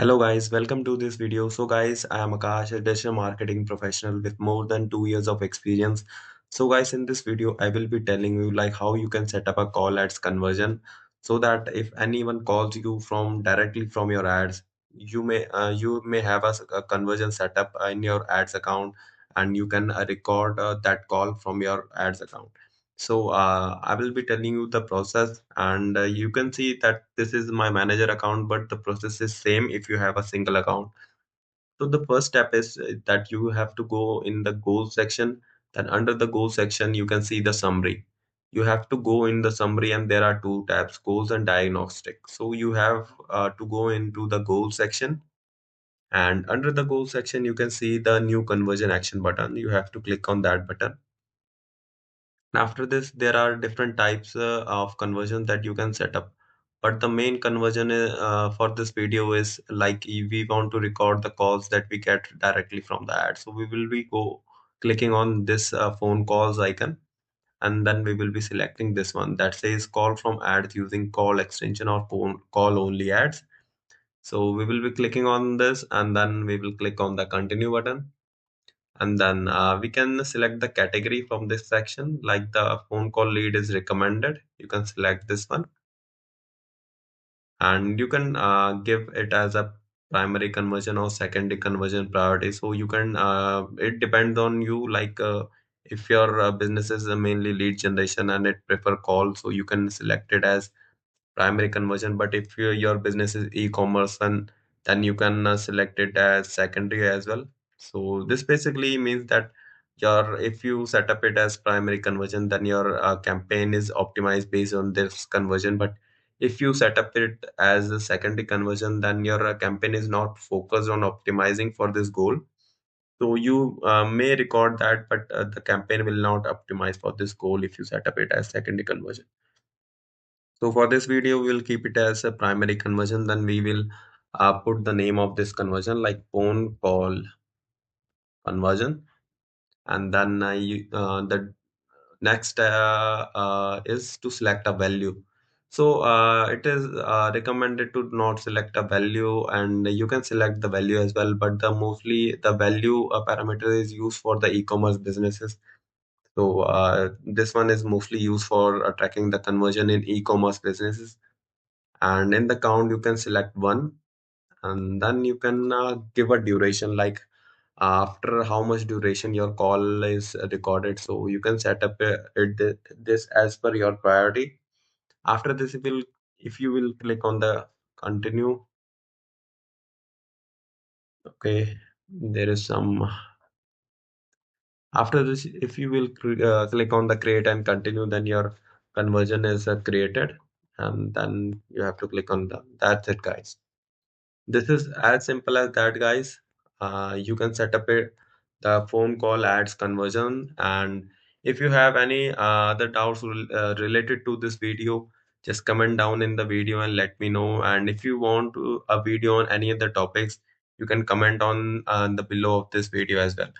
Hello guys, welcome to this video. So guys, I am Akash, a digital marketing professional with more than 2 years of experience. So guys, in this video, I will be telling you like how you can set up a call ads conversion so that if anyone calls you from directly from your ads, you may have a conversion setup in your ads account, and you can record that call from your ads account. So I will be telling you the process, and you can see that this is my manager account, but the process is same if you have a single account. So the first step is that you have to go in the goals section. Then under the goals section, you can see the summary. You have to go in the summary, and there are two tabs: goals and diagnostic. So you have to go into the goals section, and under the goals section, you can see the new conversion action button. You have to click on that button. After this, there are different types of conversion that you can set up. But the main conversion for this video is like if we want to record the calls that we get directly from the ad. So we will be go clicking on this phone calls icon, and then we will be selecting this one that says call from ads using call extension or phone call only ads. So we will be clicking on this, and then we will click on the continue button, and then we can select the category from this section, like the phone call lead is recommended. You can select this one, and you can give it as a primary conversion or secondary conversion priority. So you can it depends on you, like if your business is mainly lead generation and it prefer call, so you can select it as primary conversion. But if your business is e-commerce, then you can select it as secondary as well. So this basically means that your if you set up it as primary conversion, then your campaign is optimized based on this conversion. But if you set up it as a secondary conversion, then your campaign is not focused on optimizing for this goal. So you may record that, but the campaign will not optimize for this goal if you set up it as secondary conversion. So for this video, we'll keep it as a primary conversion. Then we will put the name of this conversion like phone call conversion. And then the next is to select a value. So it is recommended to not select a value, and you can select the value as well. But the mostly the value parameter is used for the e-commerce businesses. So this one is mostly used for tracking the conversion in e-commerce businesses. And in the count, you can select one, and then you can give a duration, like after how much duration your call is recorded. So you can set up this as per your priority. After this, if you will click on the continue. Okay, there is some. After this, if you will click on the create and continue, then your conversion is created, and then you have to click on the that's it, guys. This is as simple as that, guys. You can set up the phone call ads conversion. And if you have any other doubts related to this video, just comment down in the video and let me know. And if you want a video on any other topics, you can comment on the below of this video as well.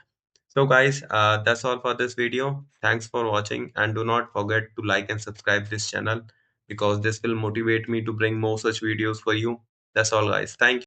So guys, that's all for this video. Thanks for watching, and do not forget to like and subscribe this channel, because this will motivate me to bring more such videos for you. That's all, guys. Thank you.